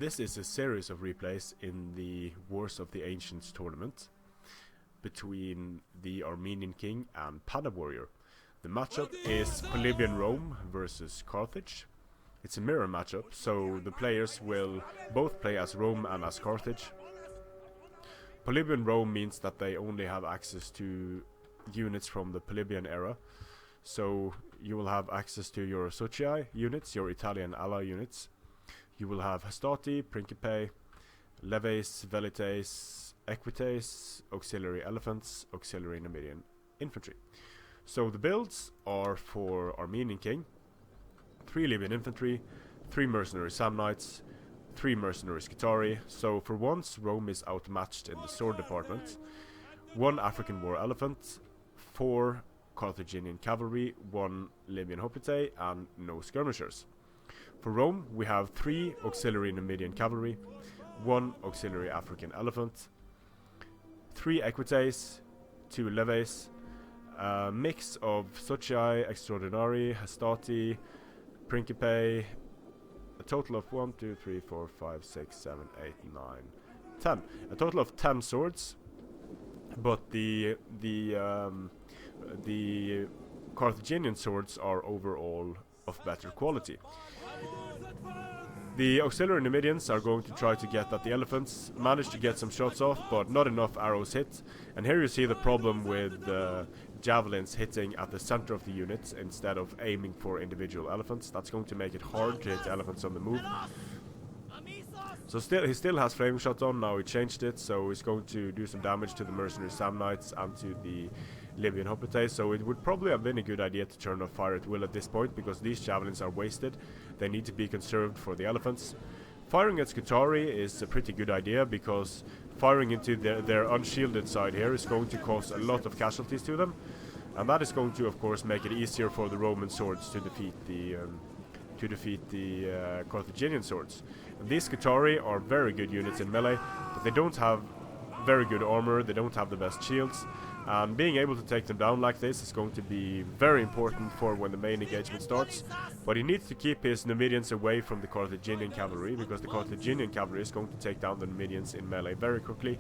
This is a series of replays in the Wars of the Ancients tournament between the Armenian king and Panda warrior. The matchup is Polybian Rome versus Carthage. It's a mirror matchup, so the players will both play as Rome and as Carthage. Polybian Rome means that they only have access to units from the Polybian era. So you will have access to your Socii units, your Italian ally units. You will have Hastati, Principe, Leves, Velites, Equites, Auxiliary Elephants, Auxiliary Numidian Infantry. So the builds are for Armenian King, 3 Libyan Infantry, 3 Mercenary Samnites, 3 Mercenary Scutari. So for once Rome is outmatched in the sword department. 1 African War Elephant, 4 Carthaginian Cavalry, 1 Libyan Hoplite, and no skirmishers. For Rome, we have 3 Auxiliary Numidian Cavalry, 1 Auxiliary African Elephant, 3 Equites, 2 Leves, a mix of Socii, Extraordinari, Hastati, Principe, a total of 1, 2, 3, 4, 5, 6, 7, 8, 9, 10. A total of 10 swords, but the Carthaginian swords are overall of better quality. The auxiliary Numidians are going to try to get at the elephants, manage to get some shots off, but not enough arrows hit. And here you see the problem with javelins hitting at the center of the units instead of aiming for individual elephants. That's going to make it hard to hit elephants on the move. So he still has flaming shots on. Now he changed it, so he's going to do some damage to the mercenary Samnites and to the Libyan Hoplite. So it would probably have been a good idea to turn off fire at will at this point, because these javelins are wasted. They need to be conserved for the elephants. Firing at Scutari is a pretty good idea, because firing into their unshielded side here is going to cause a lot of casualties to them, and that is going to of course make it easier for the Roman swords to defeat the Carthaginian swords. And these Scutari are very good units in melee, but they don't have very good armor, they don't have the best shields, and being able to take them down like this is going to be very important for when the main engagement starts. But he needs to keep his Numidians away from the Carthaginian cavalry, because the Carthaginian cavalry is going to take down the Numidians in melee very quickly.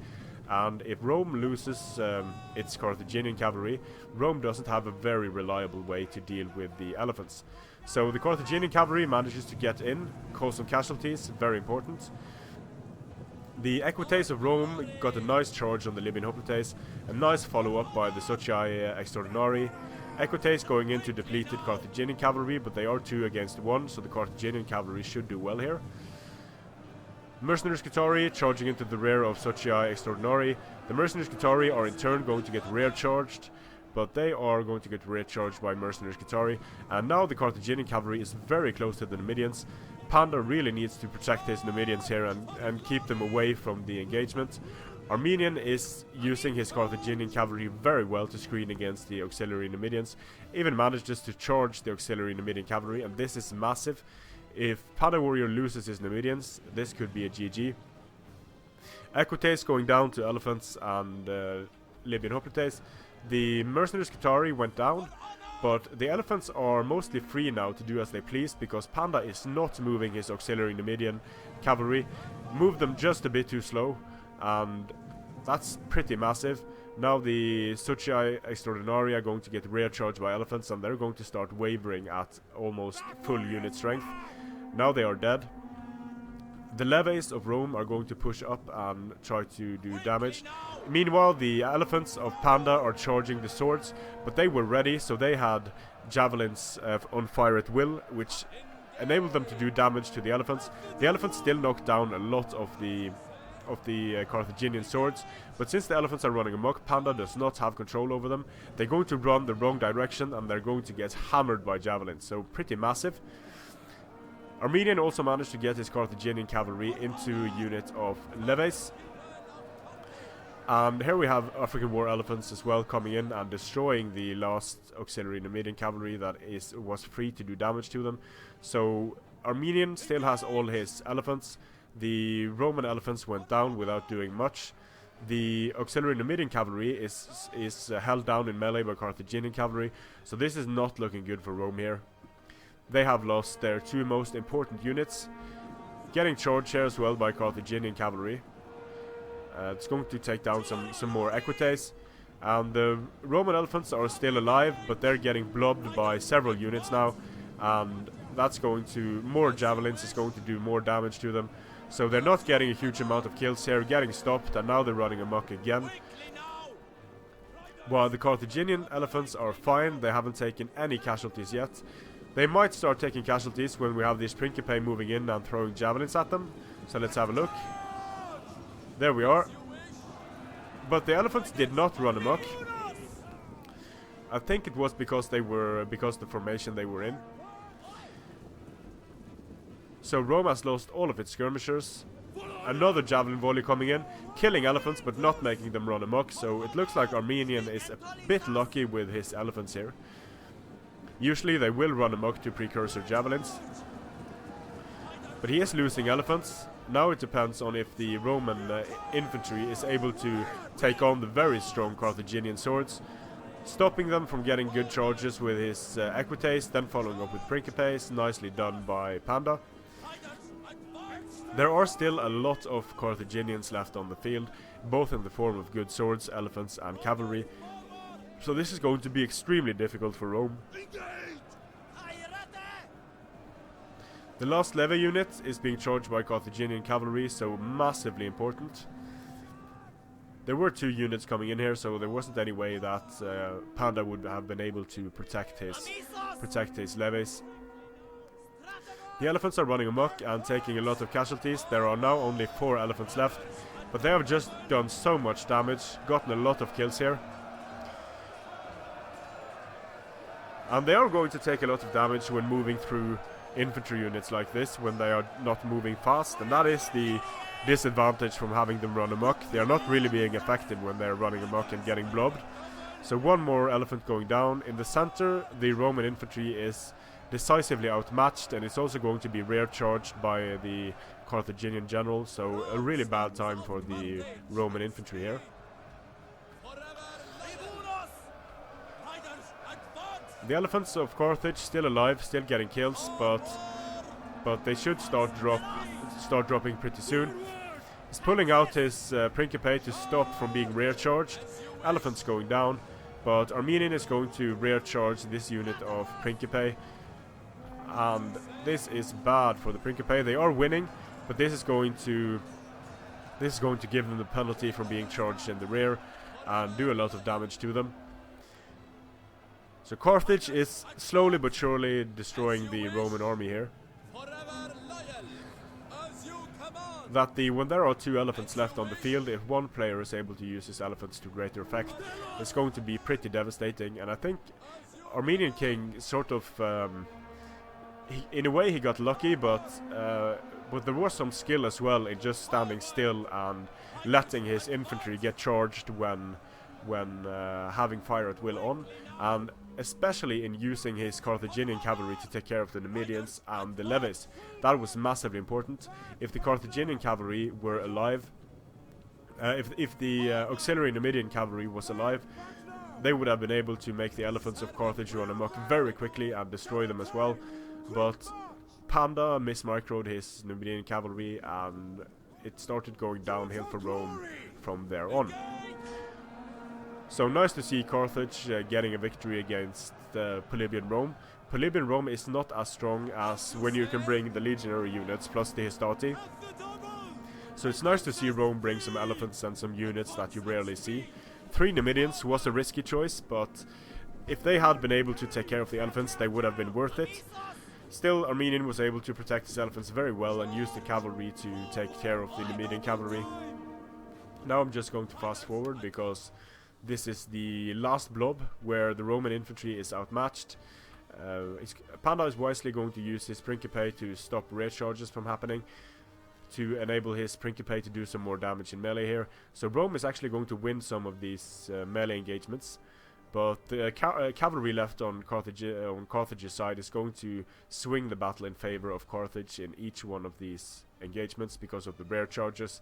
And if Rome loses its Carthaginian cavalry, Rome doesn't have a very reliable way to deal with the elephants. So the Carthaginian cavalry manages to get in, cause some casualties, very important. The Equites of Rome got a nice charge on the Libyan Hoplites, a nice follow-up by the Socii Extraordinari. Equites going into depleted Carthaginian cavalry, but they are 2 against 1, so the Carthaginian cavalry should do well here. Mercenary Scutari charging into the rear of Socii Extraordinari. The Mercenary Scutari are in turn going to get rear charged, but they are going to get rear charged by Mercenary Scutari. And now the Carthaginian cavalry is very close to the Numidians. Panda really needs to protect his Numidians here and keep them away from the engagement. Armenian is using his Carthaginian cavalry very well to screen against the auxiliary Numidians. Even manages to charge the auxiliary Numidian cavalry, and this is massive. If Panda warrior loses his Numidians, this could be a GG. Equites going down to elephants and Libyan Hoplites. The mercenary Scutari went down, but the elephants are mostly free now to do as they please, because Panda is not moving his auxiliary Numidian cavalry. Moved them just a bit too slow, and that's pretty massive. Now the Socii Extraordinari are going to get rear charged by elephants, and they're going to start wavering at almost full unit strength. Now they are dead. The Leves of Rome are going to push up and try to do damage. Meanwhile, the elephants of Panda are charging the swords, but they were ready, so they had javelins on fire at will, which enabled them to do damage to the elephants. The elephants still knocked down a lot of the Carthaginian swords, but since the elephants are running amok, Panda does not have control over them. They're going to run the wrong direction, and they're going to get hammered by javelins, so pretty massive. Armenian also managed to get his Carthaginian cavalry into a unit of Leves. And here we have African War Elephants as well coming in and destroying the last auxiliary Numidian cavalry that was free to do damage to them. So Armenian still has all his elephants. The Roman elephants went down without doing much. The auxiliary Numidian cavalry is held down in melee by Carthaginian cavalry, so this is not looking good for Rome here. They have lost their 2 most important units. Getting charged here as well by Carthaginian cavalry. It's going to take down some more equites. And the Roman elephants are still alive, but they're getting blubbed by several units now. And that's going to... more javelins is going to do more damage to them. So they're not getting a huge amount of kills here, getting stopped, and now they're running amok again. While the Carthaginian elephants are fine, they haven't taken any casualties yet. They might start taking casualties when we have these Principe moving in and throwing javelins at them. So let's have a look. There we are. But the elephants did not run amok. I think it was because the formation they were in. So Rome has lost all of its skirmishers. Another javelin volley coming in, killing elephants but not making them run amok. So it looks like Armenian is a bit lucky with his elephants here. Usually they will run amok to precursor javelins. But he is losing elephants. Now it depends on if the Roman infantry is able to take on the very strong Carthaginian swords, stopping them from getting good charges with his equites, then following up with Principes. Nicely done by Panda. There are still a lot of Carthaginians left on the field, both in the form of good swords, elephants and cavalry. So this is going to be extremely difficult for Rome. The last levy unit is being charged by Carthaginian cavalry, so massively important. There were 2 units coming in here, so there wasn't any way that Panda would have been able to protect his levies. The elephants are running amok and taking a lot of casualties. There are now only 4 elephants left, but they have just done so much damage, gotten a lot of kills here. And they are going to take a lot of damage when moving through infantry units like this, when they are not moving fast, and that is the disadvantage from having them run amok. They are not really being effective when they are running amok and getting blubbed. So one more elephant going down. In the center, the Roman infantry is decisively outmatched, and it's also going to be rear charged by the Carthaginian general, so a really bad time for the Roman infantry here. The elephants of Carthage still alive, still getting kills, but they should start dropping pretty soon. He's pulling out his Principe to stop from being rear charged. Elephants going down, but Armenian is going to rear charge this unit of Principe, and this is bad for the Principe. They are winning, but this is going to give them the penalty from being charged in the rear and do a lot of damage to them. So Carthage is slowly but surely destroying the Roman army here. When there are 2 elephants left on the field, if one player is able to use his elephants to greater effect, it's going to be pretty devastating. And I think Armenian king sort of, in a way he got lucky, but there was some skill as well in just standing still and letting his infantry get charged when having fire at will on, and especially in using his Carthaginian cavalry to take care of the Numidians and the levies. That was massively important. If the Carthaginian cavalry were alive, if the auxiliary Numidian cavalry was alive, they would have been able to make the elephants of Carthage run amok very quickly and destroy them as well. But Panda mismicroed his Numidian cavalry, and it started going downhill for Rome from there on. So nice to see Carthage getting a victory against Polybian Rome. Polybian Rome is not as strong as when you can bring the legionary units plus the Hastati. So it's nice to see Rome bring some elephants and some units that you rarely see. 3 Numidians was a risky choice, but if they had been able to take care of the elephants, they would have been worth it. Still, Armenian was able to protect his elephants very well and use the cavalry to take care of the Numidian cavalry. Now I'm just going to fast forward because this is the last blob where the Roman infantry is outmatched. Panda is wisely going to use his Principe to stop rear charges from happening, to enable his Principe to do some more damage in melee here. So Rome is actually going to win some of these melee engagements, but the cavalry left on Carthage's side is going to swing the battle in favor of Carthage in each one of these engagements because of the rear charges.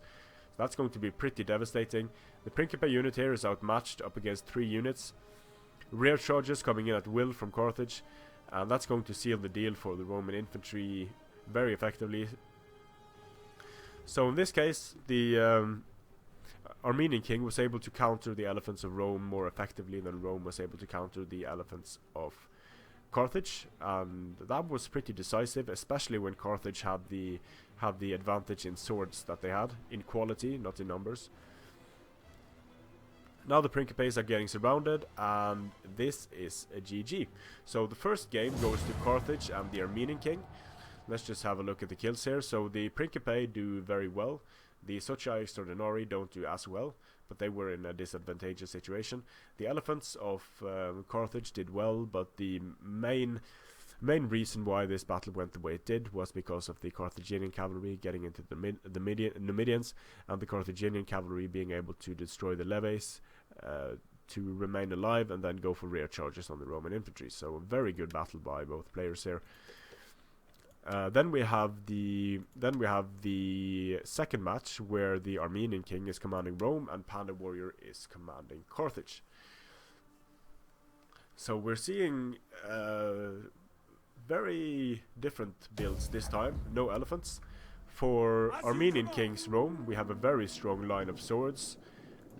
So that's going to be pretty devastating. The Principe unit here is outmatched up against 3 units. Rear charges coming in at will from Carthage, and that's going to seal the deal for the Roman infantry very effectively. So in this case, the Armenian king was able to counter the elephants of Rome more effectively than Rome was able to counter the elephants of Carthage, and that was pretty decisive, especially when Carthage had the advantage in swords that they had, in quality, not in numbers. Now the Principes are getting surrounded, and this is a GG. So the first game goes to Carthage and the Armenian king. Let's just have a look at the kills here. So the Principe do very well. The Socii Extraordinari don't do as well, but they were in a disadvantageous situation. The elephants of Carthage did well, but the main reason why this battle went the way it did was because of the Carthaginian cavalry getting into the Numidians, and the Carthaginian cavalry being able to destroy the levies to remain alive and then go for rear charges on the Roman infantry. So a very good battle by both players here. Then we have the second match where the Armenian king is commanding Rome and Panda warrior is commanding Carthage. So we're seeing very different builds this time. No elephants. For Armenian king's Rome, we have a very strong line of swords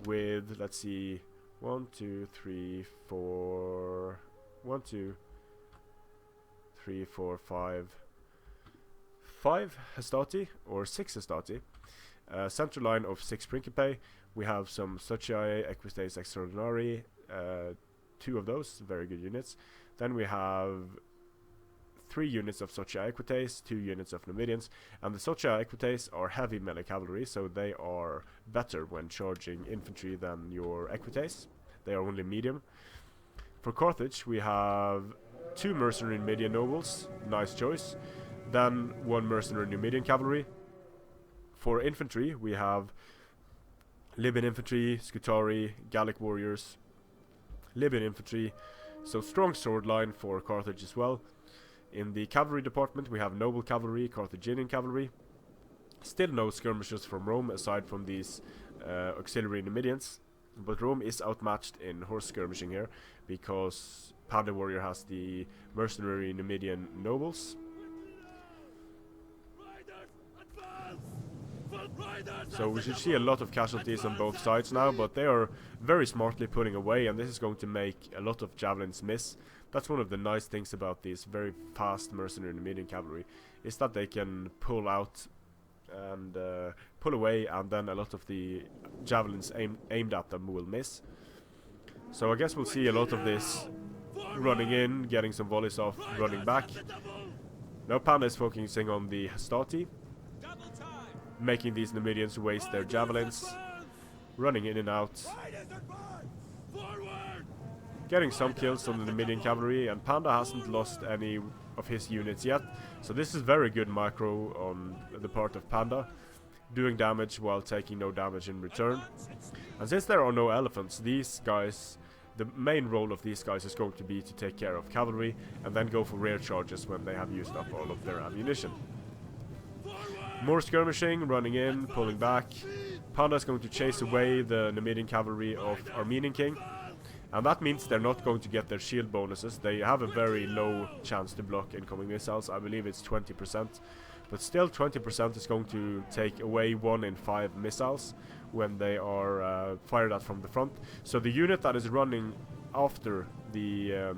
with, let's see, 1, 2, 3, 4, 1, 2, 3, 4, 5 hastati or 6 hastati. Central line of 6 Principe. We have some Socii Equites Extraordinari, 2 of those, very good units. Then we have 3 units of Socii Equites, 2 units of Numidians, and the Socii Equites are heavy melee cavalry, so they are better when charging infantry than your Equites. They are only medium. For Carthage, we have 2 mercenary Numidian nobles, nice choice. Then 1 mercenary Numidian cavalry. For infantry, we have Libyan infantry, Scutari, Gallic warriors, Libyan infantry, so strong sword line for Carthage as well. In the cavalry department, we have noble cavalry, Carthaginian cavalry. Still no skirmishers from Rome aside from these auxiliary Numidians, but Rome is outmatched in horse skirmishing here because Panda warrior has the mercenary Numidian nobles. So we should see a lot of casualties on both sides now, but they are very smartly putting away, and this is going to make a lot of javelins miss. That's one of the nice things about these very fast mercenary Numidian cavalry, is that they can pull out and pull away, and then a lot of the javelins aimed at them will miss. So I guess we'll see a lot of this running in, getting some volleys off, running back. Now Panda is focusing on the hastati, making these Numidians waste their javelins, running in and out, getting some kills on the Numidian cavalry, and Panda hasn't lost any of his units yet, so this is very good micro on the part of Panda, doing damage while taking no damage in return. And since there are no elephants, these guys, the main role of these guys is going to be to take care of cavalry and then go for rear charges when they have used up all of their ammunition. More skirmishing, running in, pulling back. Panda is going to chase away the Numidian cavalry of Armenian king, and that means they're not going to get their shield bonuses. They have a very low chance to block incoming missiles. I believe it's 20%, but still 20% is going to take away 1 in 5 missiles when they are fired at from the front. So the unit that is running after the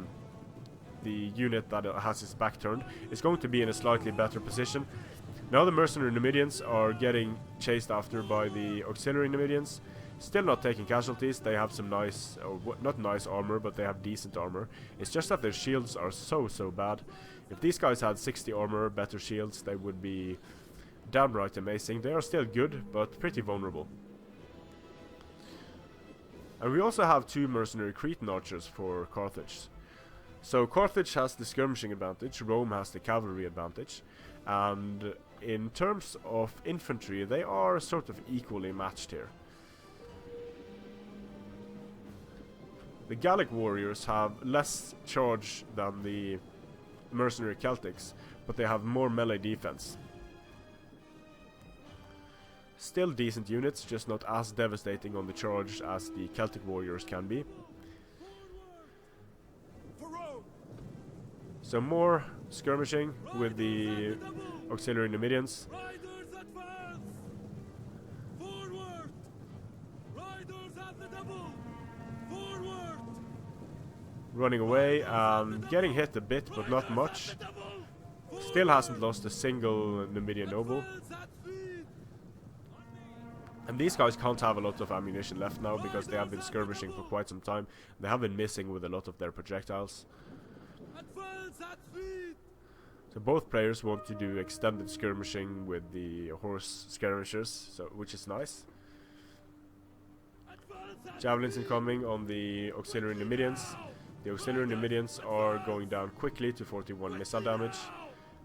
unit that has its back turned is going to be in a slightly better position. Now the mercenary Numidians are getting chased after by the auxiliary Numidians, still not taking casualties. They have some nice, or not nice armor, but they have decent armor. It's just that their shields are so bad. If these guys had 60 armor, better shields, they would be downright amazing. They are still good, but pretty vulnerable. And we also have 2 mercenary Cretan archers for Carthage. So Carthage has the skirmishing advantage, Rome has the cavalry advantage, and in terms of infantry, they are sort of equally matched here. The Gallic warriors have less charge than the mercenary Celtics, but they have more melee defense. Still decent units, just not as devastating on the charge as the Celtic warriors can be. So more skirmishing with the auxiliary Numidians. running away and getting hit a bit, but not much. Still hasn't lost a single Numidian noble. And these guys can't have a lot of ammunition left now because they have been skirmishing for quite some time. They have been missing with a lot of their projectiles. So both players want to do extended skirmishing with the horse skirmishers, so which is nice. Javelins incoming on the auxiliary Numidians. The auxiliary Numidians are going down quickly to 41 missile damage.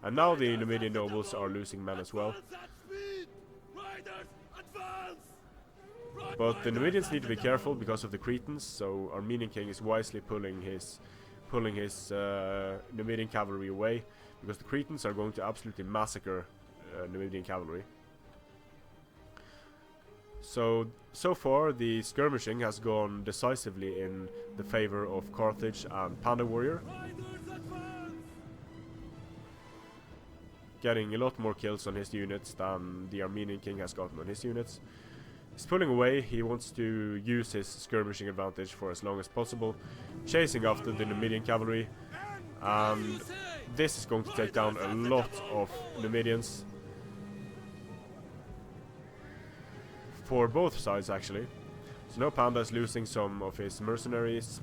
And now the Numidian nobles are losing men as well. But the Numidians need to be careful because of the Cretans, so Armenian king is wisely pulling his Numidian cavalry away, because the Cretans are going to absolutely massacre Numidian cavalry. So far the skirmishing has gone decisively in the favor of Carthage and Panda warrior, getting a lot more kills on his units than the Armenian king has gotten on his units. He's pulling away. He wants to use his skirmishing advantage for as long as possible, chasing after the Numidian cavalry, and this is going to take down a lot of Numidians for both sides actually. So now Panda is losing some of his mercenaries,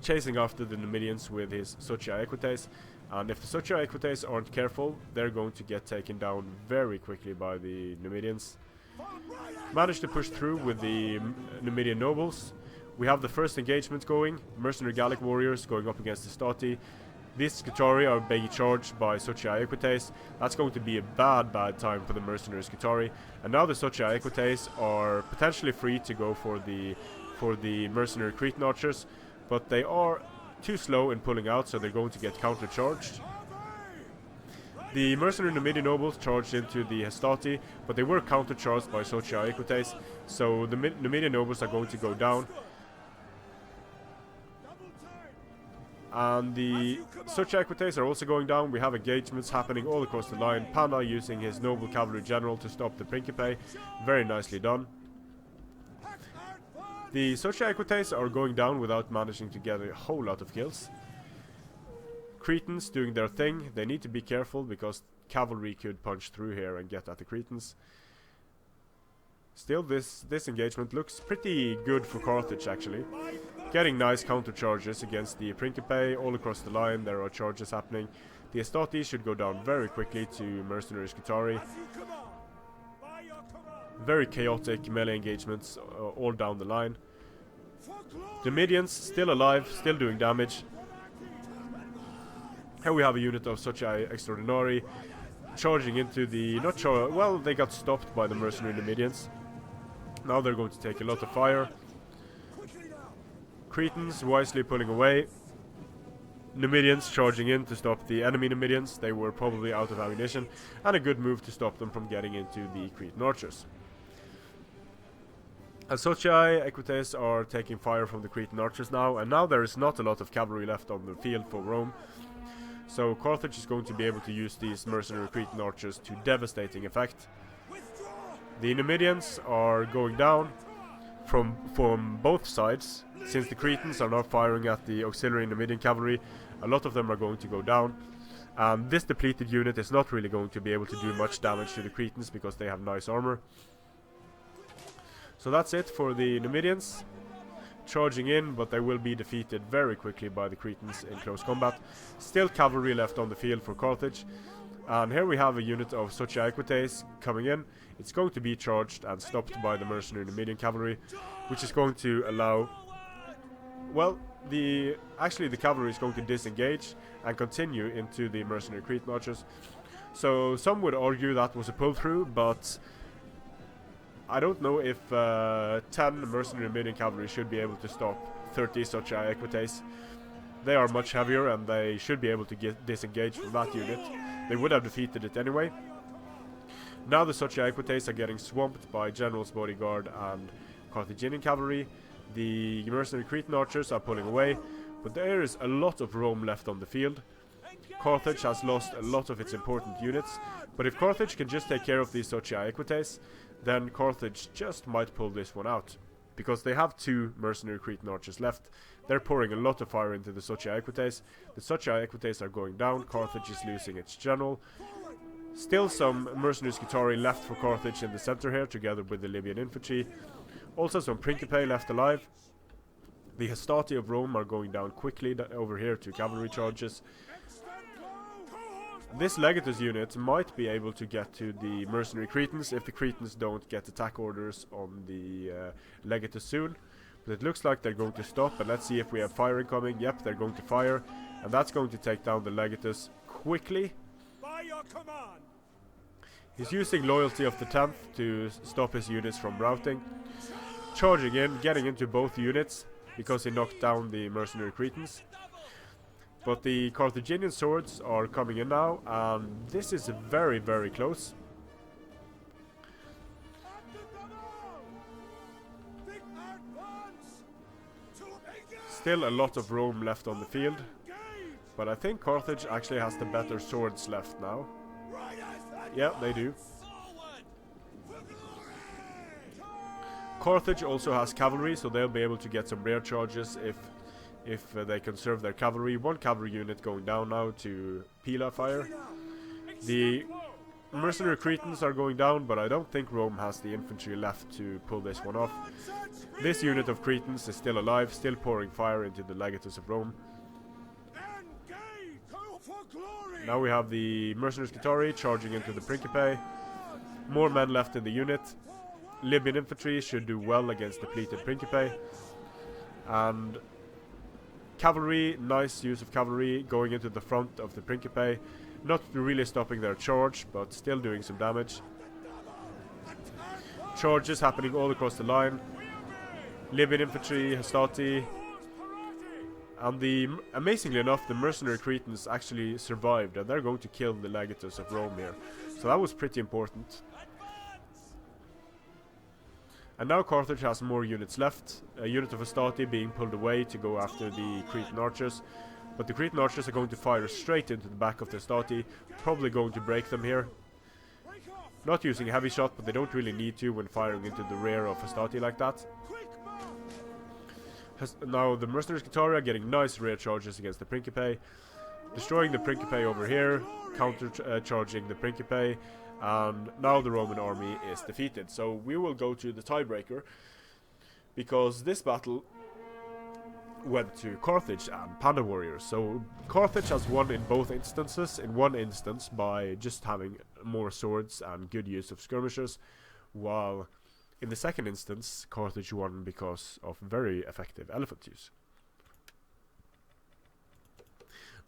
chasing after the Numidians with his Socia Equites, and if the Socia Equites aren't careful, they're going to get taken down very quickly by the Numidians. Managed to push through with the Numidian nobles. We have the first engagement going, mercenary Gallic warriors going up against the Stati. These Scutari are being charged by Socia Equites. That's going to be a bad time for the mercenary Scutari. And now the Socia Equites are potentially free to go for the mercenary Cretan archers, but they are too slow in pulling out, so they're going to get countercharged. The mercenary Numidian nobles charged into the Hastati, but they were countercharged by Socia Equites, so the Numidian nobles are going to go down. And the Socia Equites are also going down. We have engagements happening all across the line. Panda using his noble cavalry general to stop the Principe. Very nicely done. The Socia Equites are going down without managing to get a whole lot of kills. Cretans doing their thing. They need to be careful because cavalry could punch through here and get at the Cretans. Still, this engagement looks pretty good for Carthage actually. Getting nice counter charges against the Principe all across the line. There are charges happening. The Estati should go down very quickly to mercenary Scutari. Very chaotic melee engagements all down the line. The Numidians still alive, still doing damage. Here we have a unit of Socia Extraordinari charging into the... well, they got stopped by the mercenary Numidians. Now they're going to take a lot of fire. Cretans wisely pulling away. Numidians charging in to stop the enemy Numidians. They were probably out of ammunition, and a good move to stop them from getting into the Cretan archers. As Socia Equites are taking fire from the Cretan archers now, and now there is not a lot of cavalry left on the field for Rome. So Carthage is going to be able to use these mercenary Cretan archers to devastating effect. The Numidians are going down from both sides. Since the Cretans are now firing at the auxiliary Numidian cavalry, a lot of them are going to go down. And this depleted unit is not really going to be able to do much damage to the Cretans because they have nice armor. So that's it for the Numidians. Charging in, but they will be defeated very quickly by the Cretans in close combat. Still cavalry left on the field for Carthage. And here we have a unit of Socia Equites coming in. It's going to be charged and stopped by the mercenary Numidian cavalry, which is going to allow... well, actually the cavalry is going to disengage and continue into the mercenary Cretan archers. So some would argue that was a pull-through, but I don't know if 10 mercenary Numidian cavalry should be able to stop 30 Socia Equites. They are much heavier and they should be able to disengage from that unit. They would have defeated it anyway. Now the Socia Equites are getting swamped by General's Bodyguard and Carthaginian cavalry. The mercenary Cretan archers are pulling away, but there is a lot of Rome left on the field. Carthage has lost a lot of its important units, but if Carthage can just take care of these Socia Equites, then Carthage just might pull this one out. because they have 2 mercenary Cretan archers left. They're pouring a lot of fire into the Socia Equites. The Socia Equites are going down. Carthage is losing its general. Still some mercenary Scutari left for Carthage in the center here, together with the Libyan infantry. Also some Principe left alive. The Hastati of Rome are going down quickly over here to cavalry charges. This Legatus unit might be able to get to the mercenary Cretans if the Cretans don't get attack orders on the Legatus soon. But it looks like they're going to stop, and let's see if we have firing coming. Yep, they're going to fire, and that's going to take down the Legatus quickly. By your command. He's using Loyalty of the 10th to stop his units from routing. Charging in, getting into both units, because he knocked down the mercenary Cretans. But the Carthaginian swords are coming in now, and this is very, very close. Still a lot of Rome left on the field, but I think Carthage actually has the better swords left now. Yeah, they do. Carthage also has cavalry, so they'll be able to get some rear charges if they conserve their cavalry. 1 cavalry unit going down now to Pila fire. The mercenary Cretans are going down, but I don't think Rome has the infantry left to pull this one off. This unit of Cretans is still alive, still pouring fire into the Legatus of Rome. Now we have the mercenary Scutari charging into the Principe. More men left in the unit. Libyan infantry should do well against depleted Principe. And cavalry, nice use of cavalry going into the front of the Principe. Not really stopping their charge, but still doing some damage. Charges happening all across the line. Libyan infantry, Hastati. And amazingly enough, the mercenary Cretans actually survived, and they're going to kill the Legatus of Rome here. So that was pretty important. And now Carthage has more units left. A unit of Hastati being pulled away to go after the Cretan archers. But the Cretan archers are going to fire straight into the back of the Hastati, probably going to break them here. Not using a heavy shot, but they don't really need to when firing into the rear of Hastati like that. Now the mercenary Scutari are getting nice rear charges against the Principe. Destroying the Principe over here, counter-charging the Principe. And now the Roman army is defeated. So we will go to the tiebreaker, because this battle went to Carthage and Panda warriors. So Carthage has won in both instances. In one instance by just having more swords and good use of skirmishers, while in the second instance Carthage won because of very effective elephant use.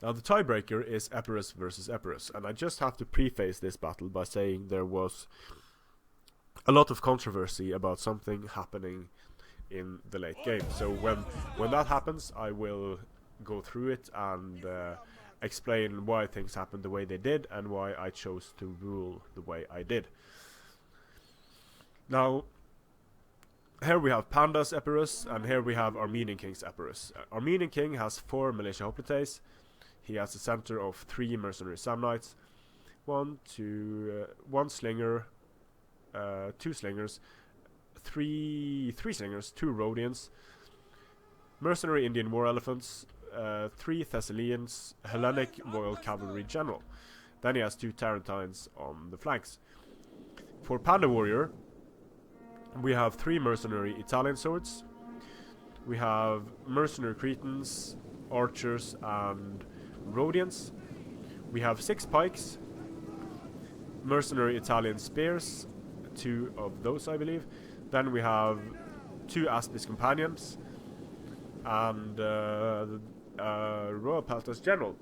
Now the tiebreaker is Epirus versus Epirus, and I just have to preface this battle by saying there was a lot of controversy about something happening in the late game. So when that happens, I will go through it and explain why things happened the way they did and why I chose to rule the way I did. Now, here we have Panda's Epirus, and here we have Armenian King's Epirus. Armenian King has 4 militia hoplites. He has a center of 3 mercenary Samnites, 1 slinger, 2 slingers, 3 slingers, 2 Rhodians, mercenary Indian war elephants, 3 Thessalians, Hellenic royal cavalry general. Then he has 2 Tarentines on the flanks. For Panda warrior, we have 3 mercenary Italian swords. We have mercenary Cretans, archers, and Rhodians. We have 6 pikes, mercenary Italian spears, 2 of those I believe. Then we have 2 Aspis companions and Royal Peltas general.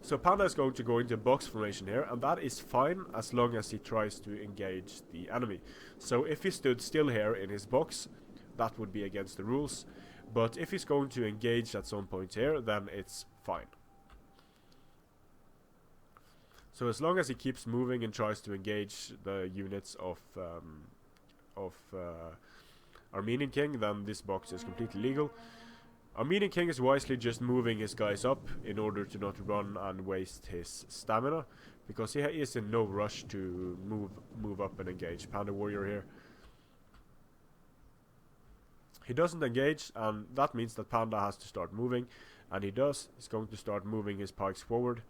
So Panda is going to go into box formation here, and that is fine as long as he tries to engage the enemy. So if he stood still here in his box, that would be against the rules. But if he's going to engage at some point here, then it's fine. So as long as he keeps moving and tries to engage the units of Armenian King, then this box is completely legal. Armenian King is wisely just moving his guys up in order to not run and waste his stamina, because he is in no rush to move up and engage Panda warrior here. He doesn't engage, and that means that Panda has to start moving, and he does. He's going to start moving his pikes forward.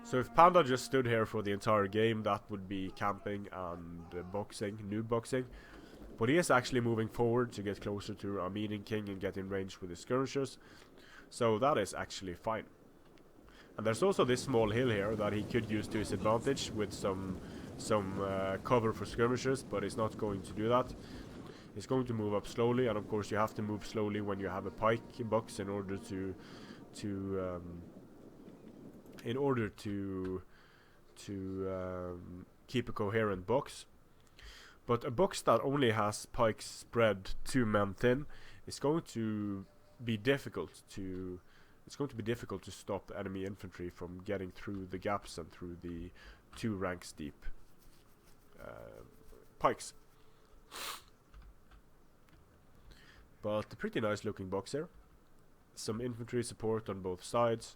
So if Panda just stood here for the entire game, that would be camping and boxing, noob boxing. But he is actually moving forward to get closer to Armenian king and get in range with his skirmishers. So that is actually fine. And there's also this small hill here that he could use to his advantage with some cover for skirmishers, but he's not going to do that. He's going to move up slowly, and of course you have to move slowly when you have a pike box in order to keep a coherent box. But a box that only has pikes spread 2 men thin is going to be difficult to stop enemy infantry from getting through the gaps and through the 2 ranks deep pikes. But a pretty nice looking box here. Some infantry support on both sides,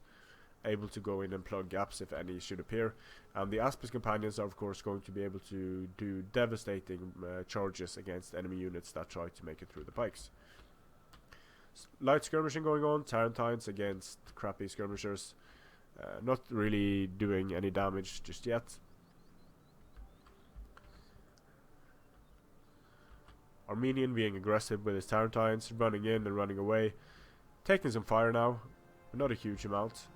able to go in and plug gaps if any should appear, and the Aspis companions are of course going to be able to do devastating charges against enemy units that try to make it through the pikes. Light skirmishing going on, Tarentines against crappy skirmishers, not really doing any damage just yet. Armenian being aggressive with his Tarentines, running in and running away, taking some fire now, but not a huge amount.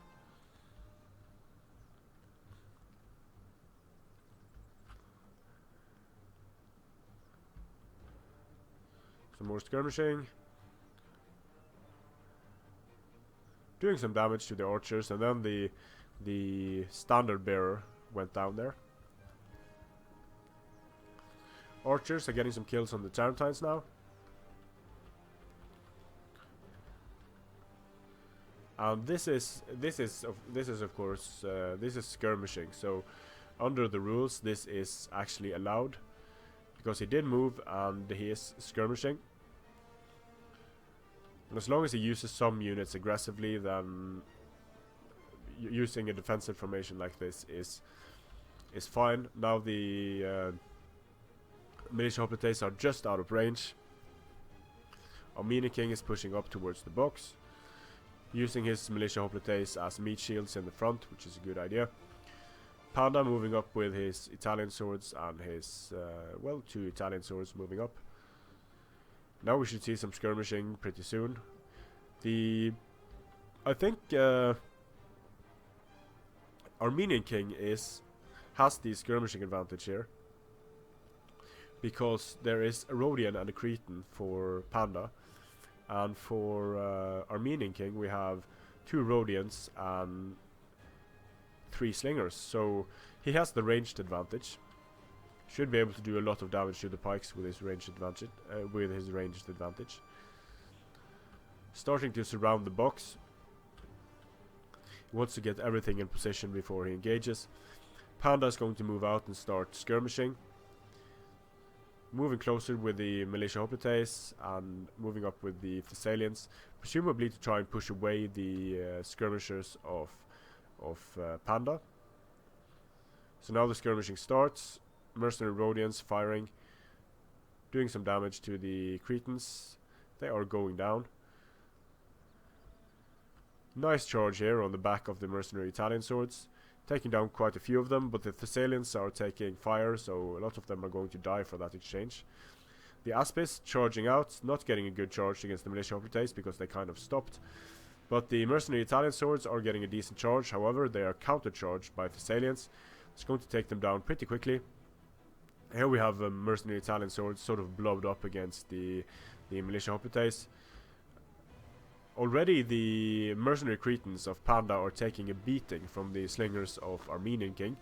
Some more skirmishing, doing some damage to the archers, and then the standard bearer went down there. Archers are getting some kills on the Tarentines now. And this is of course this is skirmishing. So under the rules this is actually allowed because he did move and he is skirmishing. And as long as he uses some units aggressively, then using a defensive formation like this is fine. Now the militia hoplites are just out of range. Armenian king is pushing up towards the box, using his militia hoplites as meat shields in the front, which is a good idea. Panda moving up with his Italian swords and his, 2 Italian swords moving up. Now we should see some skirmishing pretty soon. I think Armenian king has the skirmishing advantage here, because there is a Rhodian and a Cretan for Panda, and for Armenian king we have 2 Rhodians and 3 slingers, so he has the ranged advantage. Should be able to do a lot of damage to the pikes with his ranged advantage. Starting to surround the box. He wants to get everything in position before he engages. Panda is going to move out and start skirmishing, moving closer with the militia hoplites and moving up with the Thessalians, presumably to try and push away the skirmishers of Panda. So now the skirmishing starts. Mercenary Rhodians firing, doing some damage to the Cretans. They are going down. Nice charge here on the back of the mercenary Italian swords, taking down quite a few of them, but the Thessalians are taking fire, so a lot of them are going to die for that exchange. The Aspis charging out, not getting a good charge against the militia hoplites because they kind of stopped. But the mercenary Italian swords are getting a decent charge, however they are counter-charged by Thessalians. It's going to take them down pretty quickly. Here we have mercenary Italian swords sort of blobbed up against the militia hoplites. Already the mercenary Cretans of Panda are taking a beating from the slingers of Armenian king.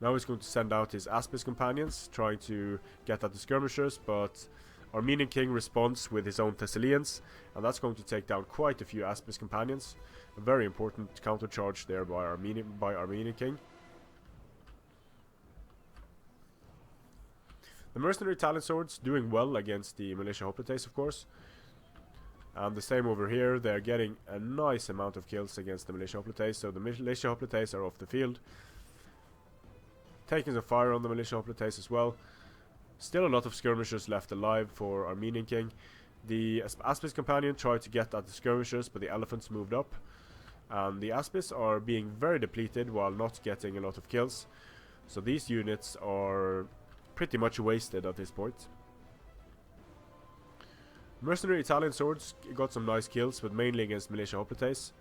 Now he's going to send out his Aspis companions, trying to get at the skirmishers, but Armenian king responds with his own Thessalians, and that's going to take down quite a few Aspis companions. A very important counter charge there by Armenian king. The mercenary Italian swords doing well against the militia hoplites, of course. And the same over here, they're getting a nice amount of kills against the militia hoplites, so the militia hoplites are off the field. taking some fire on the militia hoplites as well. Still a lot of skirmishers left alive for Armenian king. The Aspis companion tried to get at the skirmishers, but the elephants moved up. And the Aspis are being very depleted while not getting a lot of kills. So these units are pretty much wasted at this point. Mercenary Italian swords got some nice kills, but mainly against militia hoplites.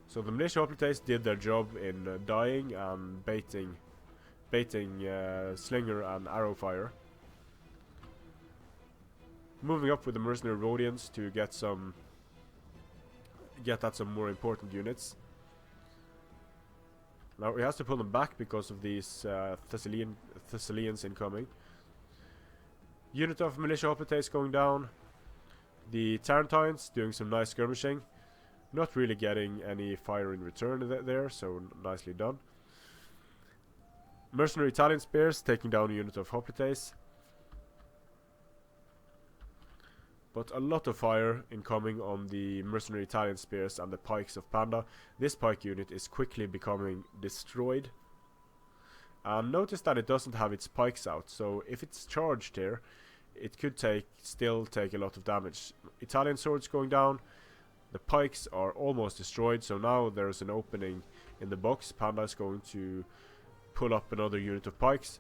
So the militia hoplites did their job in dying and baiting slinger and arrow fire. Moving up with the mercenary Rhodians to get at some more important units. Now he has to pull them back because of these Thessalians incoming. Unit of militia hoplites going down. The Tarentines doing some nice skirmishing. Not really getting any fire in return there, so nicely done. Mercenary Italian spears taking down a unit of hoplites. But a lot of fire incoming on the mercenary Italian spears and the pikes of Panda. This pike unit is quickly becoming destroyed. And notice that it doesn't have its pikes out, so if it's charged here, it could still take a lot of damage. Italian swords going down. The pikes are almost destroyed, so now there's an opening in the box. Panda is going to pull up another unit of pikes.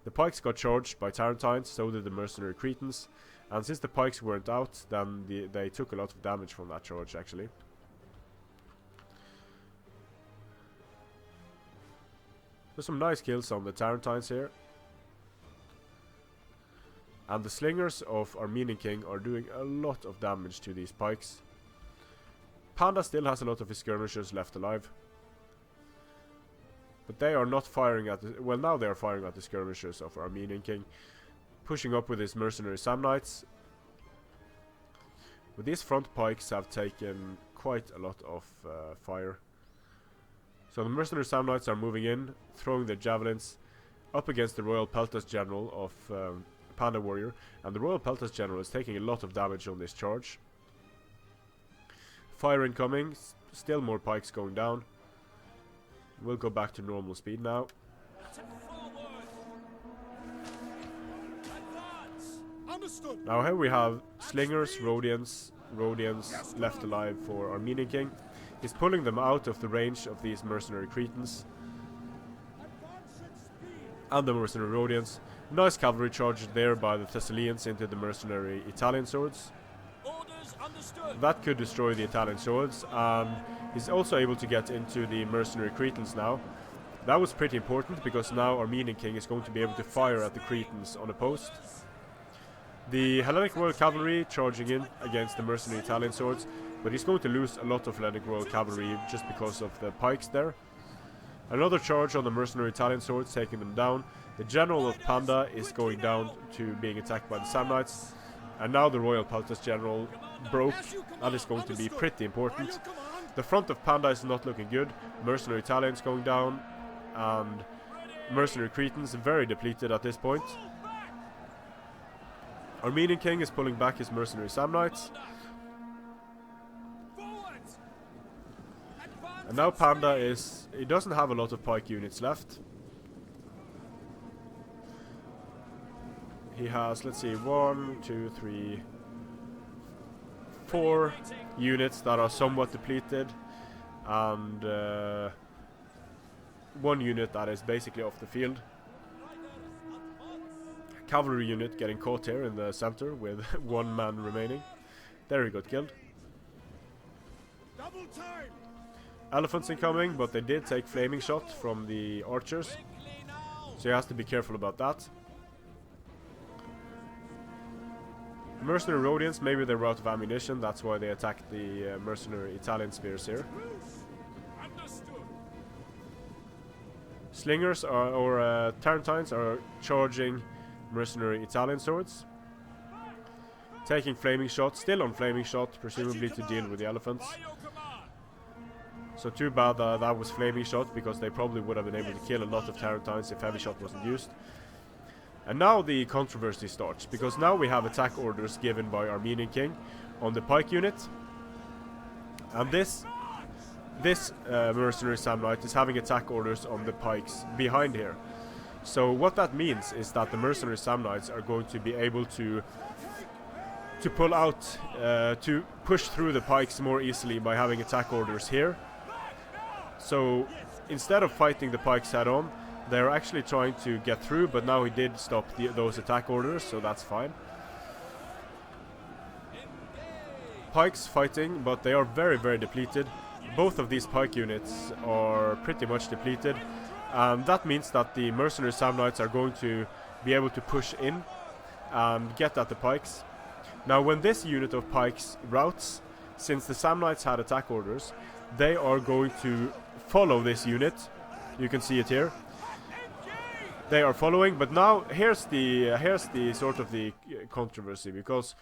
The pikes got charged by Tarentines, so did the mercenary Cretans. And since the pikes weren't out, then they took a lot of damage from that charge, actually. There's some nice kills on the Tarentines here. And the slingers of Armenian king are doing a lot of damage to these pikes. Panda still has a lot of his skirmishers left alive. But they are not firing at the... Well, now they are firing at the skirmishers of Armenian king. Pushing up with his mercenary Samnites. But these front pikes have taken quite a lot of fire. So the mercenary Samnites are moving in, throwing their javelins up against the Royal Peltas General of Panda Warrior. And the Royal Peltas General is taking a lot of damage on this charge. Fire incoming, still more pikes going down. We'll go back to normal speed now. Now here we have slingers, Rhodians left alive for Armenian king. He's pulling them out of the range of these mercenary Cretans and the mercenary Rhodians. Nice cavalry charge there by the Thessalians into the mercenary Italian swords. That could destroy the Italian swords, and he's also able to get into the mercenary Cretans now. That was pretty important because now Armenian king is going to be able to fire at the Cretans on a post. The Hellenic Royal Cavalry charging in against the mercenary Italian swords, but he's going to lose a lot of Hellenic Royal Cavalry just because of the pikes there. Another charge on the mercenary Italian swords, taking them down. The general of Panda is going down to being attacked by the Samnites. And now the Royal Peltas General broke. That is going to be pretty important. The front of Panda is not looking good. Mercenary Italians going down. And mercenary Cretans very depleted at this point. Armenian king is pulling back his mercenary Samnites. And now Panda he doesn't have a lot of pike units left. He has, let's see, 1, 2, 3, 4 units that are somewhat depleted. And 1 unit that is basically off the field. Cavalry unit getting caught here in the center with 1 man remaining. There he got killed. Elephants incoming, but they did take flaming shot from the archers. So he has to be careful about that. Mercenary Rhodians, maybe they were out of ammunition, that's why they attacked the mercenary Italian spears here. Slingers or Tarentines are charging mercenary Italian swords. Taking flaming shot, still on flaming shot, presumably to deal with the elephants. So too bad that was flaming shot, because they probably would have been able to kill a lot of Tarentines if heavy shot wasn't used. And now the controversy starts, because now we have attack orders given by Armenian king on the pike unit. And this mercenary Samnite is having attack orders on the pikes behind here. So what that means is that the mercenary Samnites are going to be able to pull out, to push through the pikes more easily by having attack orders here. So instead of fighting the pikes head on, they're actually trying to get through, but now he did stop those attack orders, so that's fine. Pikes fighting, but they are very, very depleted. Both of these pike units are pretty much depleted. That means that the mercenary Samnites are going to be able to push in and get at the pikes. Now when this unit of pikes routes, since the Samnites had attack orders, they are going to follow this unit. You can see it here. They are following, but now here's the sort of the controversy, because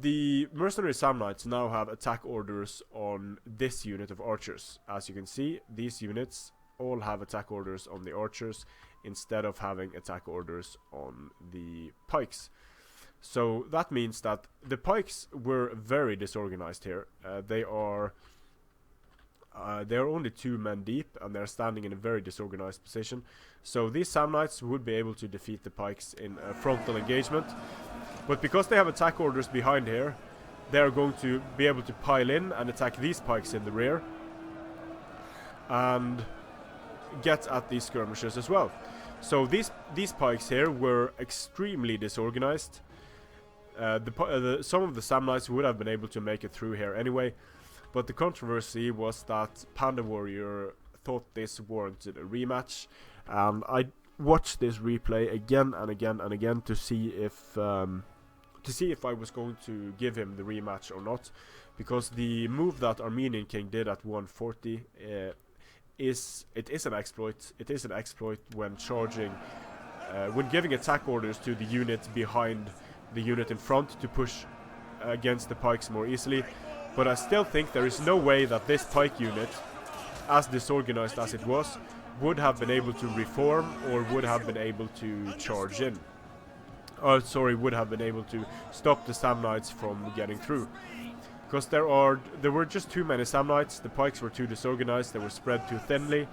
the mercenary Samnites now have attack orders on this unit of archers. As you can see, these units all have attack orders on the archers instead of having attack orders on the pikes. So that means that the pikes were very disorganized here. They are only 2 men deep, and they're standing in a very disorganized position. So these Samnites would be able to defeat the pikes in a frontal engagement. But because they have attack orders behind here, they are going to be able to pile in and attack these pikes in the rear and get at these skirmishers as well. So these pikes here were extremely disorganized. Some of the Samnites would have been able to make it through here anyway, but the controversy was that Panda Warrior thought this warranted a rematch. I watched this replay again and again and again to see if I was going to give him the rematch or not, because the move that Armenian King did at 140 is an exploit. It is an exploit when charging, when giving attack orders to the unit behind the unit in front to push against the pikes more easily. But I still think there is no way that this pike unit, as disorganized as it was, would have been able to reform or would have been able to charge in. Would have been able to stop the Samnites from getting through. Because there were just too many Samnites, the pikes were too disorganized, they were spread too thinly.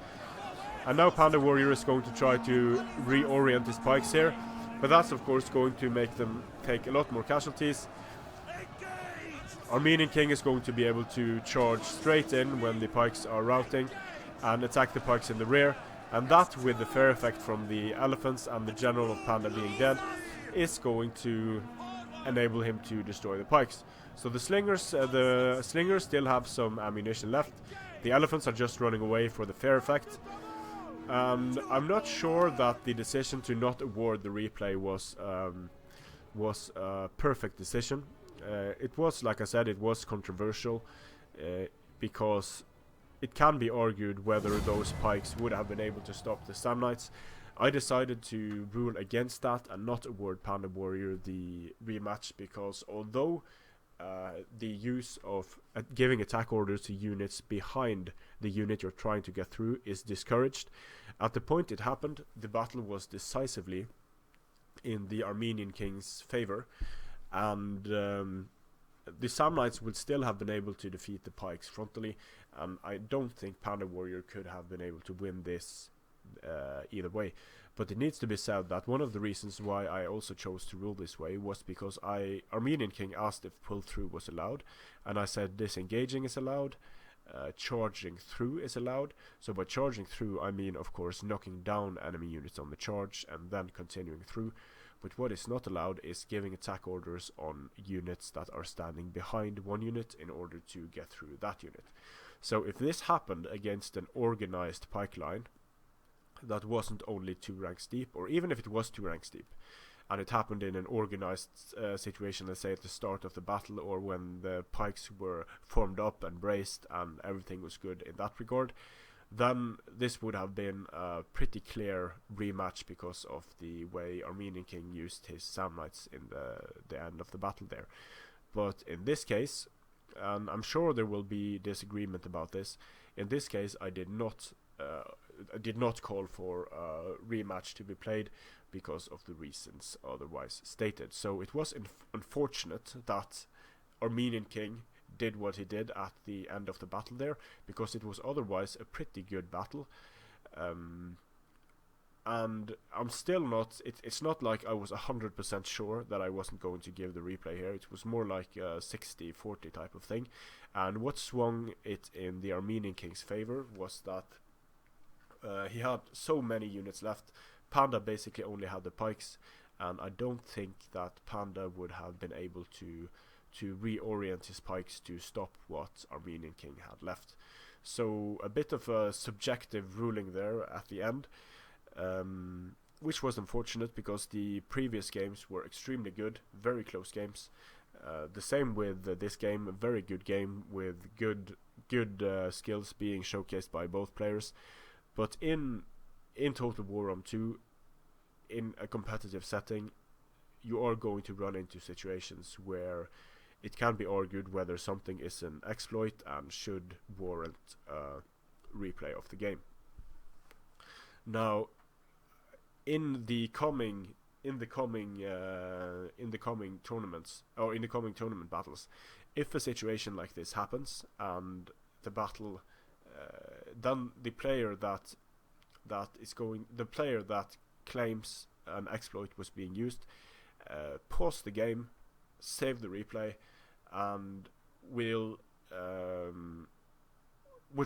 And now Panda Warrior is going to try to reorient his pikes here, but that's of course going to make them take a lot more casualties. Armenian King is going to be able to charge straight in when the pikes are routing and attack the pikes in the rear, and that, with the fair effect from the elephants and the general of Panda being dead, is going to enable him to destroy the pikes. So the slingers still have some ammunition left. The elephants are just running away for the fair effect. And I'm not sure that the decision to not award the replay was a perfect decision. It was, like I said, it was controversial because it can be argued whether those pikes would have been able to stop the Samnites. I decided to rule against that and not award Panda Warrior the rematch, because although the use of giving attack orders to units behind the unit you're trying to get through is discouraged, at the point it happened, the battle was decisively in the Armenian King's favor, and the Samnites would still have been able to defeat the pikes frontally, and I don't think Panda Warrior could have been able to win this either way. But it needs to be said that one of the reasons why I also chose to rule this way was because Armenian King asked if pull through was allowed, and I said disengaging is allowed, charging through is allowed. So by charging through I mean, of course, knocking down enemy units on the charge and then continuing through. But what is not allowed is giving attack orders on units that are standing behind one unit in order to get through that unit. So if this happened against an organized pike line that wasn't only 2 ranks deep, or even if it was 2 ranks deep, and it happened in an organized situation, let's say at the start of the battle, or when the pikes were formed up and braced and everything was good in that regard, then this would have been a pretty clear rematch because of the way Armenian King used his Samnites in the end of the battle there. But in this case, and I'm sure there will be disagreement about this, in this case I did not call for a rematch to be played because of the reasons otherwise stated. So it was unfortunate that Armenian King did what he did at the end of the battle there, because it was otherwise a pretty good battle. and I'm still not. It's not like I was 100% sure that I wasn't going to give the replay here. It was more like a 60-40 type of thing. And what swung it in the Armenian king's favor was that he had so many units left. Panda basically only had the pikes, and I don't think that Panda would have been able to reorient his pikes to stop what Armenian king had left. So a bit of a subjective ruling there at the end. Which was unfortunate because the previous games were extremely good, very close games. The same with this game, a very good game with good skills being showcased by both players. But in Total War Rome 2, in a competitive setting, you are going to run into situations where it can be argued whether something is an exploit and should warrant a replay of the game. Now, in the coming tournaments, or in the coming tournament battles, if a situation like this happens and the battle, then the player that claims an exploit was being used, pause the game, save the replay, and we'll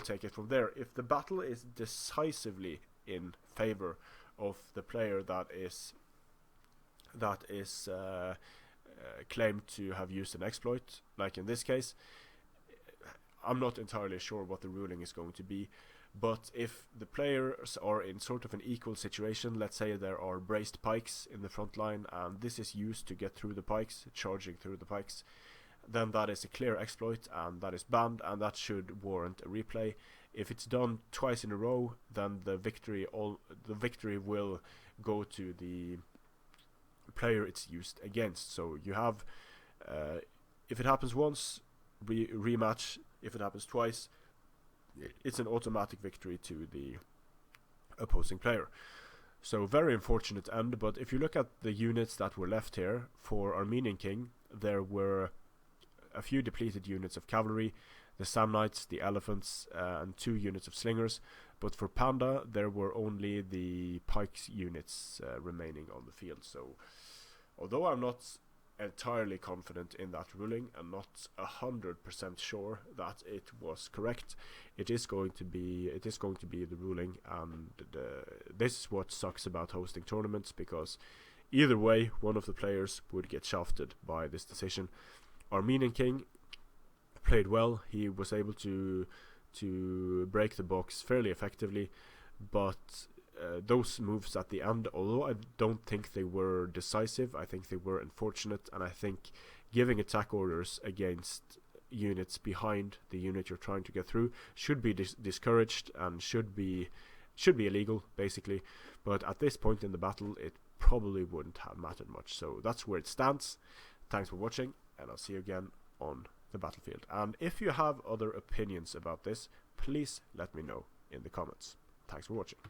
take it from there. If the battle is decisively in favor of the player that is claimed to have used an exploit, like in this case, I'm not entirely sure what the ruling is going to be. But if the players are in sort of an equal situation, let's say there are braced pikes in the front line and this is used to get through the pikes, charging through the pikes, then that is a clear exploit and that is banned, and that should warrant a replay. If it's done twice in a row, then the victory will go to the player it's used against. So you have, if it happens once, rematch. If it happens twice, it's an automatic victory to the opposing player. So very unfortunate end. But if you look at the units that were left here for Armenian king, there were a few depleted units of cavalry, the Samnites, the elephants, and 2 units of slingers. But for Panda, there were only the pikes units remaining on the field. So although I'm not entirely confident in that ruling and not 100% sure that it was correct, it is going to be the ruling, and this is what sucks about hosting tournaments, because either way one of the players would get shafted by this decision. Armenian king played well. He was able to break the box fairly effectively, but those moves at the end, although I don't think they were decisive, I think they were unfortunate, and I think giving attack orders against units behind the unit you're trying to get through should be discouraged and should be illegal, basically. But at this point in the battle, it probably wouldn't have mattered much. So that's where it stands. Thanks for watching, and I'll see you again on the battlefield. And if you have other opinions about this, please let me know in the comments. Thanks for watching.